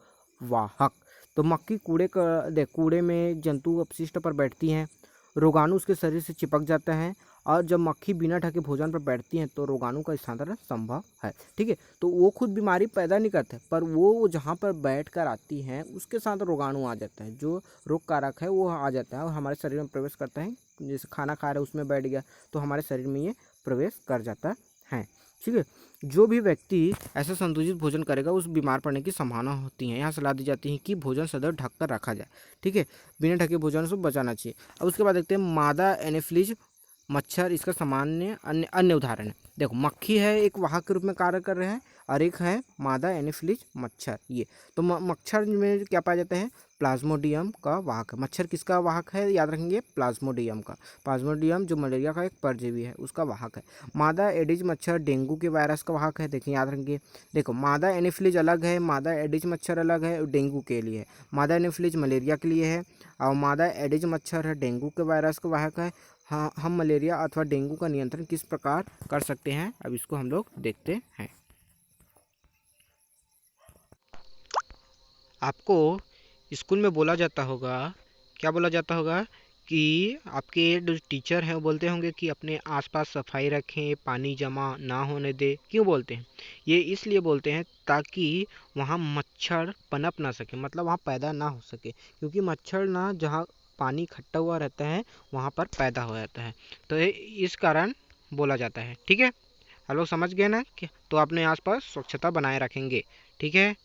वाहक। तो मक्खी कूड़े में जंतु अपशिष्ट पर बैठती हैं, रोगाणु उसके शरीर से चिपक जाता है और जब मक्खी बिना ढके भोजन पर बैठती हैं तो रोगाणु का स्थानांतरण संभव है। ठीक है, तो वो खुद बीमारी पैदा नहीं करते पर वो जहाँ पर बैठ कर आती हैं उसके साथ रोगाणु आ जाता है, जो रोग कारक है वो आ जाता है और हमारे शरीर में प्रवेश करता है। जैसे खाना खा रहे उसमें बैठ गया तो हमारे शरीर में ये प्रवेश कर जाता है। ठीक है, जो भी व्यक्ति ऐसा संतुलित भोजन करेगा उस बीमार पड़ने की संभावना होती है। यहाँ सलाह दी जाती है कि भोजन सदैव ढककर रखा जाए। ठीक है, बिना ढके भोजन से बचाना चाहिए। अब उसके बाद देखते हैं मादा एनोफिलीज मच्छर, इसका सामान्य अन्य उदाहरण है। देखो मक्खी है एक वाहक के रूप में कार्य कर रहे हैं और एक है मादा एनोफिलीज मच्छर। ये तो मच्छर में क्या पाया जाता है, प्लाज्मोडियम का वाहक है। मच्छर किसका वाहक है, याद रखेंगे प्लाज्मोडियम का। प्लाज्मोडियम जो मलेरिया का एक परजीवी है उसका वाहक है। मादा एडिज मच्छर डेंगू के वायरस का वाहक है। देखिए याद रखेंगे, देखो मादा एनोफिलीज अलग है, मादा एडिज मच्छर अलग है, डेंगू के लिए है। मादा एनोफिलीज मलेरिया के लिए है और मादा एडिज मच्छर है डेंगू के वायरस का वाहक है। हाँ, हम मलेरिया अथवा डेंगू का नियंत्रण किस प्रकार कर सकते हैं, अब इसको हम लोग देखते हैं। आपको स्कूल में बोला जाता होगा, क्या बोला जाता होगा कि आपके जो टीचर हैं वो बोलते होंगे कि अपने आसपास सफाई रखें, पानी जमा ना होने दे। क्यों बोलते हैं, ये इसलिए बोलते हैं ताकि वहाँ मच्छर पनप ना सके, मतलब वहाँ पैदा ना हो सके, क्योंकि मच्छर ना जहाँ पानी इकट्ठा हुआ रहता है वहाँ पर पैदा हो जाता है, तो इस कारण बोला जाता है। ठीक है, आप लोग समझ गए ना कि तो अपने आसपास स्वच्छता बनाए रखेंगे। ठीक है,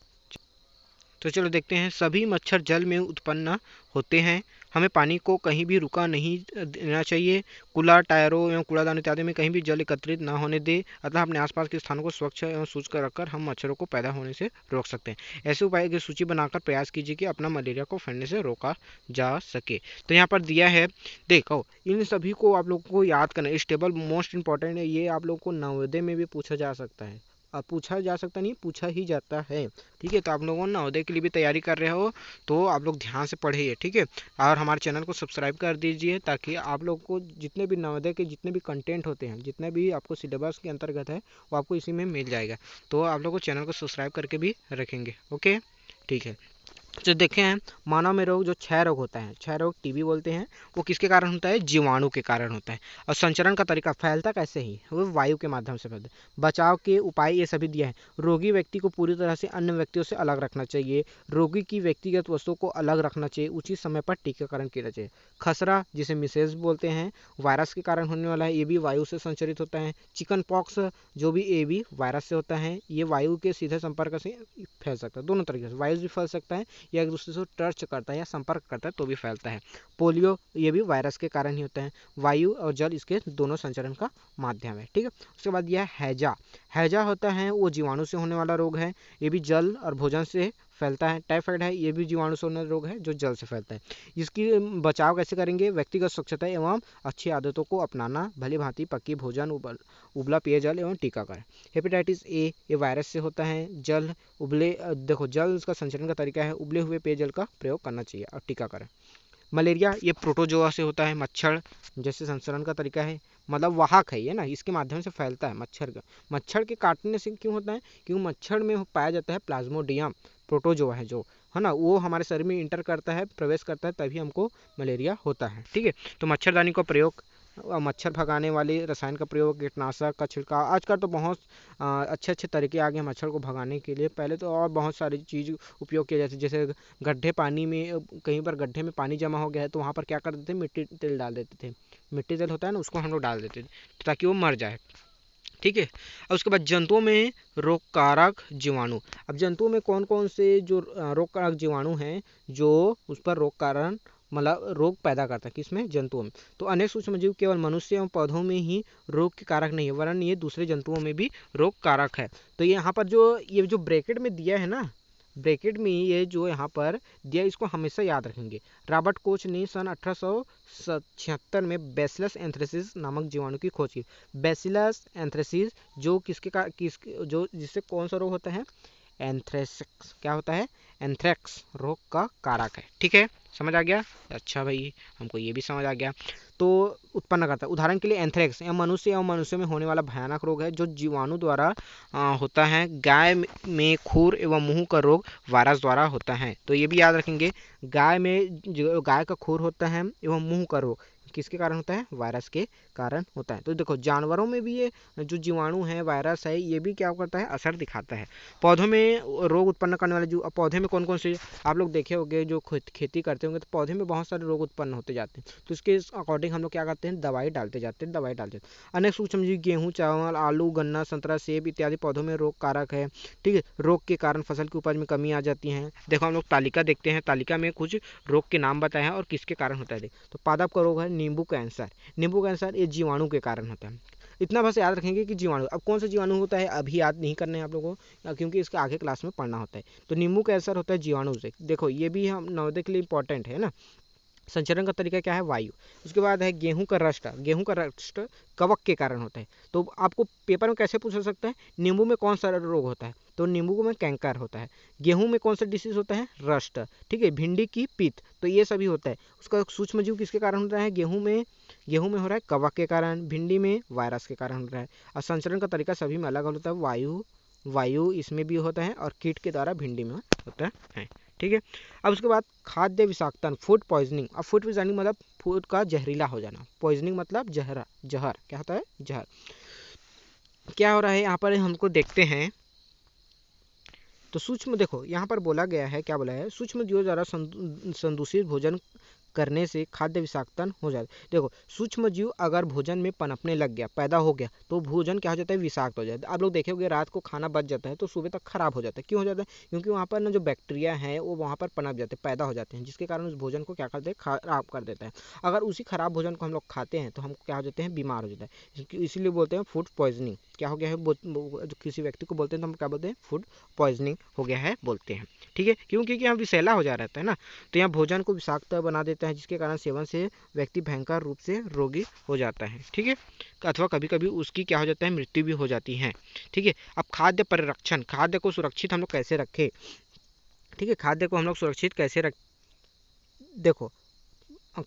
तो चलो देखते हैं। सभी मच्छर जल में उत्पन्न होते हैं, हमें पानी को कहीं भी रुका नहीं देना चाहिए। कूलर, टायरों एवं कूड़ादान इत्यादि में कहीं भी जल एकत्रित ना होने दे, अतः अपने आसपास के स्थानों को स्वच्छ एवं सूच कर रखकर हम मच्छरों को पैदा होने से रोक सकते हैं। ऐसे उपाय की सूची बनाकर प्रयास कीजिए कि अपना मलेरिया को फैलने से रोका जा सके। तो यहाँ पर दिया है, देखो इन सभी को आप लोगों को याद करना। इस टेबल मोस्ट इंपॉर्टेंट है, ये आप लोग को नवोदय में भी पूछा जा सकता है। पूछा जा सकता नहीं, पूछा ही जाता है। ठीक है, तो आप लोगों ने नवोदय के लिए भी तैयारी कर रहे हो तो आप लोग ध्यान से पढ़िए। ठीक है, और हमारे चैनल को सब्सक्राइब कर दीजिए ताकि आप लोग को जितने भी नवोदय के जितने भी कंटेंट होते हैं, जितने भी आपको सिलेबस के अंतर्गत है वो आपको इसी में मिल जाएगा। तो आप लोग को चैनल को सब्सक्राइब करके भी रखेंगे। ओके, ठीक है। जो देखे हैं मानव में रोग, जो क्षय रोग होता है, क्षय रोग टीबी बोलते हैं, वो किसके कारण होता है, जीवाणु के कारण होता है। और संचरण का तरीका, फैलता कैसे ही, वो वायु के माध्यम से फैलता है। बचाव के उपाय ये सभी दिया है। रोगी व्यक्ति को पूरी तरह से अन्य व्यक्तियों से अलग रखना चाहिए, रोगी की व्यक्तिगत वस्तुओं को अलग रखना चाहिए, उचित समय पर टीकाकरण किया चाहिए। खसरा जिसे मिसेज बोलते हैं, वायरस के कारण होने वाला है, ये भी वायु से संचरित होता है। चिकन पॉक्स जो भी, ये भी वायरस से होता है, ये वायु के सीधे संपर्क से फैल सकता है। दोनों तरीके से वायु भी फैल सकता है या एक दूसरे से टच करता है या संपर्क करता है तो भी फैलता है। पोलियो ये भी वायरस के कारण ही होता है, वायु और जल इसके दोनों संचरण का माध्यम है। ठीक है, उसके बाद यह हैजा, हैजा होता है वो जीवाणु से होने वाला रोग है, ये भी जल और भोजन से फैलता है। टाइफाइड है, ये भी जीवाणु से होने वाला रोग है जो जल से फैलता है। इसकी बचाव कैसे करेंगे, व्यक्तिगत स्वच्छता एवं अच्छी आदतों को अपनाना, भली भांति पक्की भोजन, उबला पेयजल एवं टीकाकरण। हेपेटाइटिस ए ये वायरस से होता है, जल उबले, देखो जल इसका संचरण का तरीका है, उबले हुए पेयजल का प्रयोग करना चाहिए। और टीकाकरण। मलेरिया ये प्रोटोजोआ से होता है, मच्छर जैसे संचरण का तरीका है, मतलब वाहक है ये ना, इसके माध्यम से फैलता है मच्छर का। मच्छर के काटने से क्यों होता है, क्योंकि मच्छर में पाया जाता है प्लाज्मोडियम प्रोटोजोआ है जो है ना, वो हमारे शरीर में इंटर करता है, प्रवेश करता है, तभी हमको मलेरिया होता है। ठीक है, तो मच्छरदानी का प्रयोग, मच्छर भगाने वाले रसायन का प्रयोग, कीटनाशक का छिड़काव। आजकल तो बहुत अच्छे अच्छे तरीके आ गए मच्छर को भगाने के लिए। पहले तो और बहुत सारी चीज़ उपयोग किया जाती, जैसे गड्ढे पानी में, कहीं पर गड्ढे में पानी जमा हो गया है तो वहाँ पर क्या कर देते थे, मिट्टी तेल डाल देते थे। मिट्टी तेल होता है ना, उसको हम लोग डाल देते थे ताकि वो मर जाए। ठीक है, और उसके बाद जंतुओं में रोग कारक जीवाणु। अब जंतुओं में कौन कौन से जो रोग कारक जीवाणु हैं जो उस पर रोग कारण, मतलब रोग पैदा करता है, किसमें, जंतुओं में। तो अनेक सूक्ष्मजीव केवल मनुष्य एवं पौधों में ही रोग के कारक नहीं है, वरन ये दूसरे जंतुओं में भी रोग कारक है। तो यहाँ पर जो ये जो ब्रैकेट में दिया है ना, ब्रैकेट में ये जो यहाँ पर दिया इसको हमेशा याद रखेंगे। रॉबर्ट कोच ने सन 1876 में बैसिलस एंथ्रेसिस नामक जीवाणु की खोज की। बैसिलस एंथ्रेसिस जो जो जिससे कौन सा रोग होता है, एंथ्रेक्स। क्या होता है, एंथ्रेक्स रोग का कारक है। ठीक है, समझ आ गया? अच्छा भाई, हमको ये भी समझ आ गया। तो उत्पन्न करता है, उदाहरण के लिए एंथ्रेक्स या मनुष्य एवं मनुष्य में होने वाला भयानक रोग है जो जीवाणु द्वारा होता है। गाय में खुर एवं मुंह का रोग वायरस द्वारा होता है। तो ये भी याद रखेंगे, गाय में जो गाय का खुर होता है एवं मुंह का रोग किसके कारण होता है, वायरस के कारण होता है। तो देखो जानवरों में भी ये जो जीवाणु है, वायरस है, ये भी क्या करता है, असर दिखाता है। पौधों में रोग उत्पन्न करने वाले जो पौधे में कौन कौन से आप लोग देखे होंगे, जो खेती करते होंगे तो पौधे में बहुत सारे रोग उत्पन्न होते जाते हैं। तो इसके अकॉर्डिंग हम लोग क्या करते हैं, दवाई डालते जाते हैं। अनेक सूक्ष्मजीव गेहूँ, चावल, आलू, गन्ना, संतरा, सेब इत्यादि पौधों में रोग कारक है। ठीक है, रोग के कारण फसल की उपज में कमी आ जाती है। देखो हम लोग तालिका देखते हैं, तालिका में कुछ रोग के नाम बताए हैं और किसके कारण होता है। तो पादप का रोग है नींबू कैंसर। नींबू कैंसर ये जीवाणु के कारण होता है। इतना बस याद रखेंगे कि जीवाणु, अब कौन सा जीवाणु होता है अभी याद नहीं करना है आप लोगों को, क्योंकि इसके आगे क्लास में पढ़ना होता है। तो नींबू कैंसर होता है जीवाणु से। देखो ये भी हम नवोदय के लिए इंपॉर्टेंट है ना। संचरण का तरीका क्या है, वायु। उसके बाद है गेहूं का रस्ट। गेहूं का रस्ट कवक के कारण होता है। तो आपको पेपर में कैसे पूछ सकता है, नींबू में कौन सा रोग होता है, तो नींबू में कैंकर होता है। गेहूं में कौन सा डिसीज होता है, रस्ट। ठीक है, भिंडी की पित्त, तो ये सभी होता है। उसका सूक्ष्म जीव किसके कारण होता है, गेहूं में हो रहा है कवक के कारण, भिंडी में वायरस के कारण हो रहा है। और संचरण का तरीका सभी में अलग होता है। वायु इसमें भी होता है और कीट के द्वारा भिंडी में होता है। ठीक है, अब उसके बाद खाद्य विषाक्तन, फूड पॉइजनिंग। अब फूड पॉइजनिंग मतलब फूड का जहरीला हो जाना, पॉइजनिंग मतलब जहर। क्या होता है, जहर। क्या हो रहा है यहाँ पर हमको देखते हैं। तो सूक्ष्म, देखो यहाँ पर बोला गया है, क्या बोला है, सूक्ष्म जीवों द्वारा संदूषित भोजन करने से खाद्य विषाक्तन हो जाता है। देखो सूक्ष्म जीव अगर भोजन में पनपने लग गया, पैदा हो गया, तो भोजन क्या हो जाता है, विषाक्त हो जाता है। आप लोग देखे होंगे रात को खाना बच जाता है तो सुबह तक खराब हो जाता है। क्यों हो जाता है, क्योंकि वहाँ पर ना जो बैक्टीरिया है वो वहाँ पर पनप जाते हैं, पैदा हो जाते हैं, जिसके कारण उस भोजन को क्या करते हैं, खराब कर देता है। अगर उसी खराब भोजन को हम लोग खाते हैं तो हम क्या हो जाते हैं, बीमार हो जाता है। इसीलिए बोलते हैं फूड पॉइजनिंग। क्या हो गया है, किसी व्यक्ति को बोलते हैं तो हम क्या बोलते हैं, फूड पॉइजनिंग हो गया है बोलते हैं। ठीक है, क्योंकि यहाँ विषैला हो जा रहता है ना, तो यहाँ भोजन को विषाक्त बना देता है, जिसके कारण सेवन से व्यक्ति भयंकर रूप से रोगी हो जाता है। ठीक है, अथवा कभी कभी उसकी क्या हो जाता है, मृत्यु भी हो जाती है। ठीक है, अब खाद्य परिरक्षण, खाद्य को सुरक्षित हम लोग कैसे रखें। ठीक है, खाद्य को हम लोग सुरक्षित कैसे रख, देखो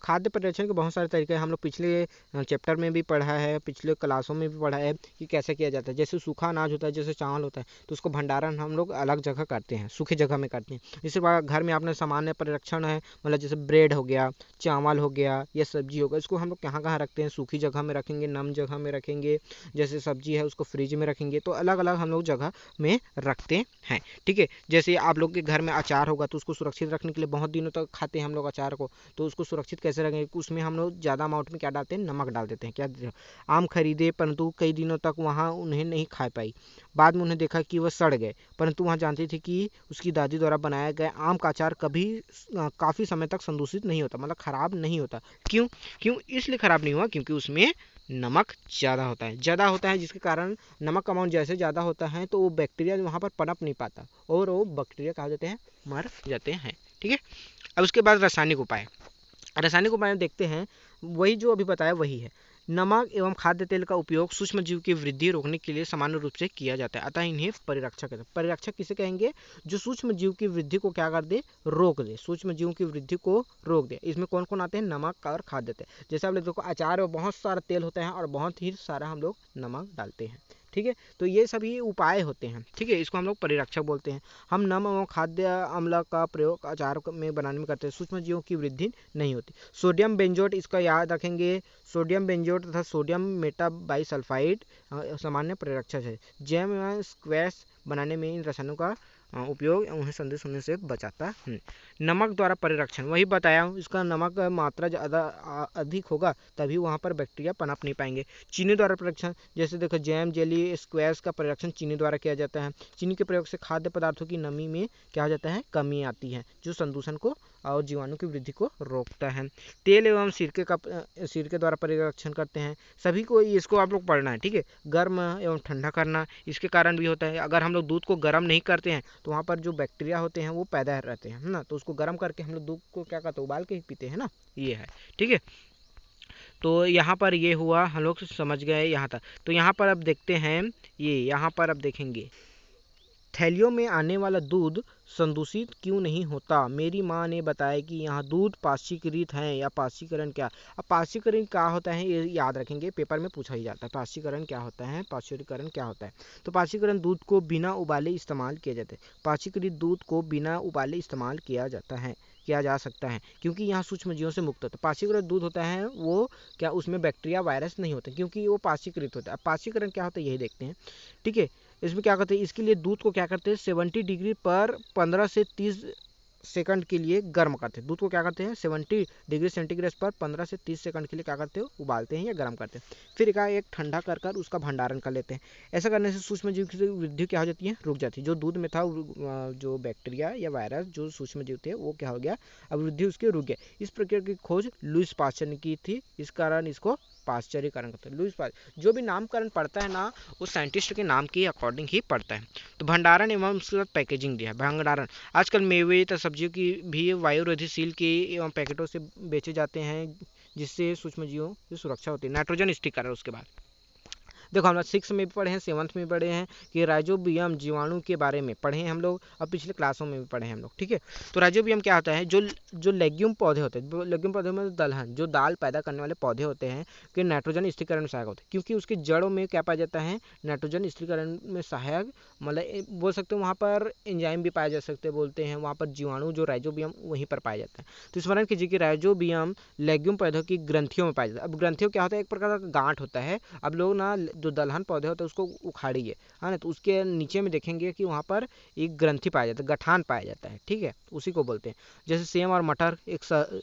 खाद्य परिरक्षण के बहुत सारे तरीके हैं। हम लोग पिछले चैप्टर में भी पढ़ा है, पिछले क्लासों में भी पढ़ा है कि कैसे किया जाता है। जैसे सूखा अनाज होता है, जैसे चावल होता है, तो उसको भंडारण हम लोग अलग जगह करते हैं, सूखी जगह में करते हैं। जैसे घर में आपने सामान्य परिरक्षण है, मतलब जैसे ब्रेड हो गया, चावल हो गया या सब्जी हो गया, इसको हम लोग कहाँ रखते हैं, सूखी जगह में रखेंगे, नम जगह में रखेंगे। जैसे सब्जी है उसको फ्रिज में रखेंगे। तो अलग अलग हम लोग जगह में रखते हैं। ठीक है, जैसे आप लोग के घर में अचार होगा तो उसको सुरक्षित रखने के लिए, बहुत दिनों तक खाते हैं हम लोग अचार को, तो उसको सुरक्षित कैसे रखेंगे, उसमें हम लोग ज़्यादा अमाउंट में क्या डालते हैं, नमक डाल देते हैं। क्या आम खरीदे परंतु कई दिनों तक वहाँ उन्हें नहीं खा पाई, बाद में उन्हें देखा कि वह सड़ गए, परंतु वहाँ जानती थी कि उसकी दादी द्वारा बनाया गया आम का अचार कभी काफ़ी समय तक संदूषित नहीं होता, मतलब ख़राब नहीं होता। क्यों इसलिए ख़राब नहीं हुआ, क्योंकि उसमें नमक ज़्यादा होता है, जिसके कारण नमक का अमाउंट जैसे ज़्यादा होता है तो वो बैक्टीरिया वहाँ पर पनप नहीं पाता और वो बैक्टीरिया क्या हो जाते हैं, मर जाते हैं। ठीक है, अब उसके बाद रासायनिक उपाय में देखते हैं, वही जो अभी बताया वही है। नमक एवं खाद्य तेल का उपयोग सूक्ष्म जीव की वृद्धि रोकने के लिए सामान्य रूप से किया जाता है, अतः इन्हें परिरक्षक कहते हैं। परिरक्षक किसे कहेंगे, जो सूक्ष्म जीव की वृद्धि को क्या कर दे, रोक दे, सूक्ष्म जीवों की वृद्धि को रोक दे। इसमें कौन कौन आते हैं, नमक और खाद्य तेल। जैसे आप लोग देखो अचार में बहुत सारा तेल होता है और बहुत ही सारा हम लोग नमक डालते हैं। ठीक है, तो ये सभी उपाय होते हैं। ठीक है, इसको हम लोग परिरक्षक बोलते हैं। हम नम एवं खाद्य अम्ल का प्रयोग अचार में बनाने में करते हैं, सूक्ष्म जीवों की वृद्धि नहीं होती। सोडियम बेंजोएट, इसका याद रखेंगे, सोडियम बेंजोएट तथा सोडियम मेटाबाइसल्फाइड सामान्य परिरक्षक है। जैम एवं स्क्वैश बनाने में इन रसायनों का उपयोग उन्हें संदेश होने से बचाता है। नमक द्वारा परिरक्षण, वही बताया हूँ, इसका नमक मात्रा ज़्यादा अधिक होगा तभी वहाँ पर बैक्टीरिया पनप नहीं पाएंगे। चीनी द्वारा परिरक्षण, जैसे देखो जैम, जेली, स्क्वैश का परिरक्षण चीनी द्वारा किया जाता है। चीनी के प्रयोग से खाद्य पदार्थों की नमी में क्या हो जाता है, कमी आती है, जो संदूषण को और जीवाणु की वृद्धि को रोकता है। तेल एवं सिरके द्वारा परिरक्षण करते हैं। सभी को इसको आप लोग पढ़ना है, ठीक है। गर्म एवं ठंडा करना, इसके कारण भी होता है। अगर हम लोग दूध को गर्म नहीं करते हैं तो वहाँ पर जो बैक्टीरिया होते हैं वो पैदा रहते हैं, है ना। तो उसको गर्म करके हम लोग दूध को क्या करते हैं, उबाल के ही पीते हैं ना, ये है, ठीक है। तो यहाँ पर ये हुआ, हम लोग समझ गए यहाँ तक। तो यहाँ पर अब देखते हैं, ये यहाँ पर अब देखेंगे, थैलियों में आने वाला दूध संदूषित क्यों नहीं होता। मेरी माँ ने बताया कि यहाँ दूध पाश्चीकृत है, या पाश्चीकरण क्या। अब पाश्चीकरण क्या होता है ये याद रखेंगे, पेपर में पूछा ही जाता है। पाश्चीकरण क्या होता है, पाश्चीकरण क्या होता है। तो पाश्चीकरण दूध को बिना उबाले इस्तेमाल किया जाता है। पाश्चीकृत दूध को बिना उबाले इस्तेमाल किया जाता है, किया जा सकता है, क्योंकि यहाँ सूक्ष्म जीवों से मुक्त होता है। पाश्चीकृत दूध होता है वो क्या, उसमें बैक्टीरिया वायरस नहीं होते, क्योंकि वो पाश्चीकृत होता है। अब पाश्चीकरण क्या होता है यही देखते हैं, ठीक है। इसमें क्या करते हैं, इसके लिए दूध को क्या करते हैं, 70 डिग्री पर 15 से 30 सेकंड के लिए गर्म करते हैं। दूध को क्या करते हैं, 70 डिग्री सेंटीग्रेड पर 15 से 30 सेकंड के लिए क्या करते हैं, उबालते हैं या गर्म करते हैं। फिर एक ठंडा कर कर उसका भंडारण कर लेते हैं। ऐसा करने से सूक्ष्म जीव की वृद्धि क्या हो जाती है, रुक जाती है। जो दूध में था जो बैक्टीरिया या वायरस जो सूक्ष्म जीव थे वो क्या हो गया, अब वृद्धि उसकी रुक गया। इस प्रक्रिया की खोज लुईस पास्चर ने की थी, इस कारण इसको पाश्चरीकरण करते हैं। लुईस पास्चर जो भी नामकरण पढ़ता है ना, वो साइंटिस्ट के नाम के अकॉर्डिंग ही पढ़ता है। तो भंडारण एवं उसके बाद पैकेजिंग दिया है। भंडारण, आजकल मेवे तथा सब्जियों की भी वायुरोधी के एवं पैकेटों से बेचे जाते हैं, जिससे सूक्ष्म जीवों की सुरक्षा होती है। नाइट्रोजन स्टिकर है उसके बाद देखो, हम लोग 6 में भी पढ़े हैं, 7th में भी पढ़े हैं कि राइजोबियम जीवाणु के बारे में पढ़े हैं हम लोग, और पिछले क्लासों में भी पढ़े हैं हम लोग, ठीक है। तो राइजोबियम क्या होता है, जो लेग्यूम पौधे होते हैं, लेग्यूम पौधे में दलहन, जो दाल पैदा करने वाले पौधे होते हैं, कि नाइट्रोजन स्थिरीकरण में सहायक होते हैं, क्योंकि उसकी जड़ों में क्या पाया जाता है, नाइट्रोजन स्थिरीकरण में सहायक, मतलब बोल सकते हो वहाँ पर एंजाइम भी पाए जा सकते हैं, बोलते हैं वहाँ पर जीवाणु जो राइजोबियम वहीं पर पाया जाता है। तो स्मरण कीजिए कि राइजोबियम लेग्यूम पौधों की ग्रंथियों में पाया जाता है। अब ग्रंथियों क्या होता है, एक प्रकार का गांठ होता है। अब लोग ना जो दलहन पौधे होते हैं उसको उखाड़िए, है ना, तो उसके नीचे में देखेंगे कि वहाँ पर एक ग्रंथि पाया जाता है, गठान पाया जाता है, ठीक है, उसी को बोलते हैं। जैसे सेम और मटर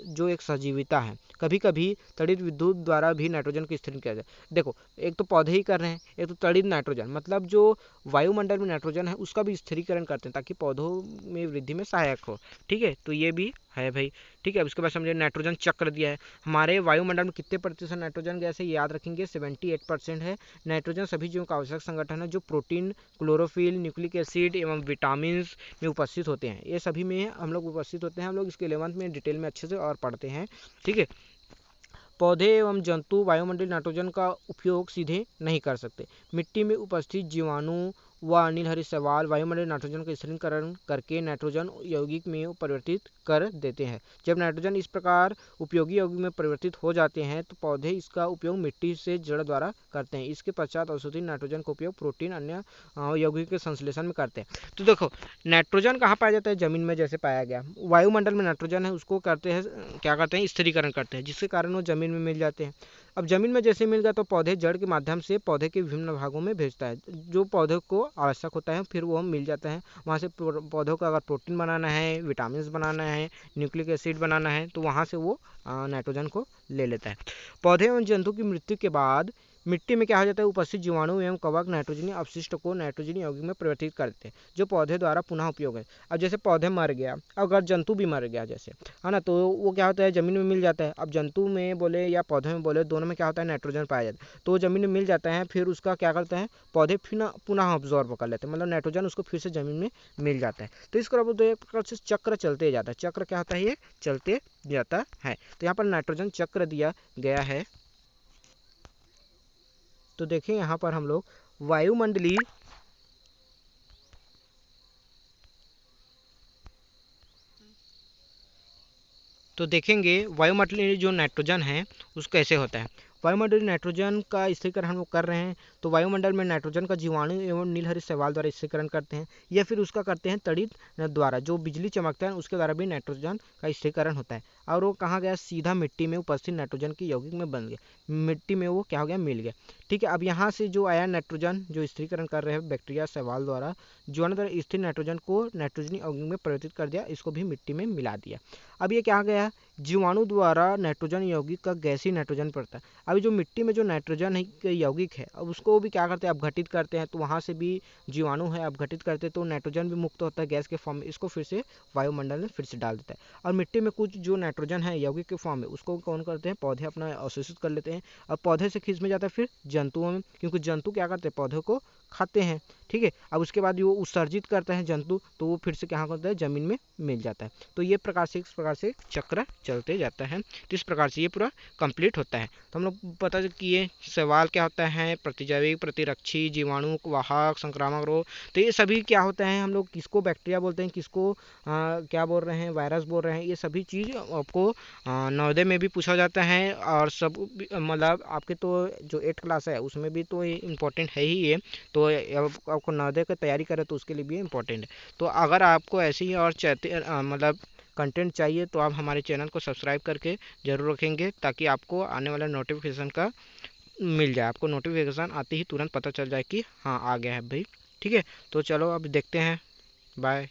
जो एक सजीविता है। कभी कभी तड़ित विद्युत द्वारा भी नाइट्रोजन को स्थिरीकरण किया जाए। देखो, एक तो पौधे ही कर रहे हैं, एक तो तड़ित नाइट्रोजन, मतलब जो वायुमंडल में नाइट्रोजन है उसका भी स्थिरीकरण करते हैं, ताकि पौधों में वृद्धि में सहायक हो, ठीक है। तो ये भी है भाई, ठीक है। अब इसके बाद समझिए नाइट्रोजन चक्र दिया है। हमारे वायुमंडल में कितने प्रतिशत नाइट्रोजन गैस है, याद रखेंगे 78% है। नाइट्रोजन सभी जीवों का आवश्यक संगठन है, जो प्रोटीन, क्लोरोफिल, न्यूक्लिक एसिड एवं विटामिन में उपस्थित होते हैं। ये सभी में हम लोग उपस्थित होते हैं। हम लोग इसके 11th में डिटेल में अच्छे से और पढ़ते हैं, ठीक है। पौधे एवं जंतु वायुमंडलीय नाइट्रोजन का उपयोग सीधे नहीं कर सकते। मिट्टी में उपस्थित जीवाणु व अनिल हरि शैवाल वायुमंडलीय नाइट्रोजन का स्थिरीकरण करके नाइट्रोजन यौगिक में परिवर्तित कर देते हैं। जब नाइट्रोजन इस प्रकार उपयोगी यौगिक में परिवर्तित हो जाते हैं तो पौधे इसका उपयोग मिट्टी से जड़ द्वारा करते हैं। इसके पश्चात औषधि नाइट्रोजन का उपयोग प्रोटीन अन्य यौगिक के संश्लेषण में करते हैं। तो देखो, नाइट्रोजन कहाँ पाया जाता है, जमीन में जैसे पाया गया। वायुमंडल में नाइट्रोजन है, उसको करते हैं, क्या करते हैं, स्थिरीकरण करते हैं, जिसके कारण वो जमीन में मिल जाते हैं। अब जमीन में जैसे मिल गया तो पौधे जड़ के माध्यम से पौधे के विभिन्न भागों में भेजता है, जो पौधे को आवश्यक होता है, फिर वो मिल जाता है वहाँ से। पौधों को अगर प्रोटीन बनाना है, विटामिन बनाना है, न्यूक्लिक एसिड बनाना है, तो वहाँ से वो नाइट्रोजन को ले लेता है। पौधे एवं जंतु की मृत्यु के बाद मिट्टी में क्या हो जाता है, उपस्थित जीवाणु एवं कवक नाइट्रोजनी अपशिष्ट को नाइट्रोजनी यौगिक में परिवर्तित करते हैं, जो पौधे द्वारा पुनः उपयोग है। अब जैसे पौधे मर गया, अगर जंतु भी मर गया जैसे, है ना, तो वो क्या होता है, जमीन में मिल जाता है। अब जंतु में बोले या पौधे में बोले, दोनों में क्या होता है, नाइट्रोजन पाया जाता है, तो जमीन में मिल जाता है। फिर उसका क्या करते हैं, पौधे फिर पुनः ऑब्जॉर्व कर लेते हैं, मतलब नाइट्रोजन उसको फिर से जमीन में मिल जाता है। तो इस तरह एक प्रकार से चक्र चलते जाता है। चक्र क्या होता है, ये चलते जाता है। तो यहाँ पर नाइट्रोजन चक्र दिया गया है। तो देखिए यहाँ पर हम लोग वायुमंडलीय तो देखेंगे वायुमंडलीय जो नाइट्रोजन है उसका कैसे होता है। वायुमंडलीय नाइट्रोजन का स्थिरीकरण हम लोग कर रहे हैं, तो वायुमंडल में नाइट्रोजन का जीवाणु एवं नीलहरी शैवाल द्वारा स्थिरीकरण करते हैं, या फिर उसका करते हैं तड़ित द्वारा, जो बिजली चमकता है उसके द्वारा भी नाइट्रोजन का स्थिरीकरण होता है। और वो कहाँ गया, सीधा मिट्टी में उपस्थित नाइट्रोजन की यौगिक में बन गया, मिट्टी में वो क्या हो गया, मिल गया, ठीक है। अब यहाँ से जो आया नाइट्रोजन जो स्थिरीकरण कर रहे हैं बैक्टीरिया शैवाल द्वारा, जीवाणु द्वारा स्थिर नाइट्रोजन को नाइट्रोजनी यौगिक में परिवर्तित कर दिया, इसको भी मिट्टी में मिला दिया। अब ये क्या गया, जीवाणु द्वारा नाइट्रोजन यौगिक का गैसीय नाइट्रोजन पड़ता है। अभी जो मिट्टी में जो नाइट्रोजन है यौगिक है, अब उसको भी क्या करते हैं, अपघटित करते हैं, तो वहाँ से भी जीवाणु है अपघटित करते हैं, तो नाइट्रोजन भी मुक्त होता है गैस के फॉर्म में, इसको फिर से वायुमंडल में फिर से डाल देता है। और मिट्टी में कुछ जो नाइट्रोजन है यौगिक के फॉर्म में, उसको कौन करते हैं, पौधे अपना अवशोषित कर लेते हैं, और पौधे से किस में जाता है, फिर जंतुओं में, क्योंकि जंतु क्या करते हैं, पौधों को खाते हैं। ठीक है, अब उसके बाद वो उत्सर्जित करते हैं जंतु, तो वो फिर से क्या करता है, जमीन में मिल जाता है। तो ये प्रकार से इस प्रकार से चक्र चलते जाता है। तो इस प्रकार से ये पूरा कंप्लीट होता है। तो हम लोग पता किए सवाल क्या होता है, प्रतिजैविक, प्रतिरक्षी, जीवाणु, वाहक, संक्रामक रोग। तो ये सभी क्या होता है, हम लोग किसको बैक्टीरिया बोलते हैं, किसको क्या बोल रहे हैं, वायरस बोल रहे हैं, ये सभी चीज़ आपको नवोदय में भी पूछा जाता है। और सब मतलब आपके तो जो 8th क्लास है उसमें भी तो ये इम्पोर्टेंट है ही ये, तो आपको नवोदय की तैयारी करें तो उसके लिए भी इम्पोर्टेंट है। तो अगर आपको ऐसे ही और मतलब कंटेंट चाहिए तो आप हमारे चैनल को सब्सक्राइब करके ज़रूर रखेंगे, ताकि आपको आने वाला नोटिफिकेशन का मिल जाए, आपको नोटिफिकेशन आते ही तुरंत पता चल जाए कि हाँ आ गया है भाई। ठीक है, तो चलो अब देखते हैं, बाय।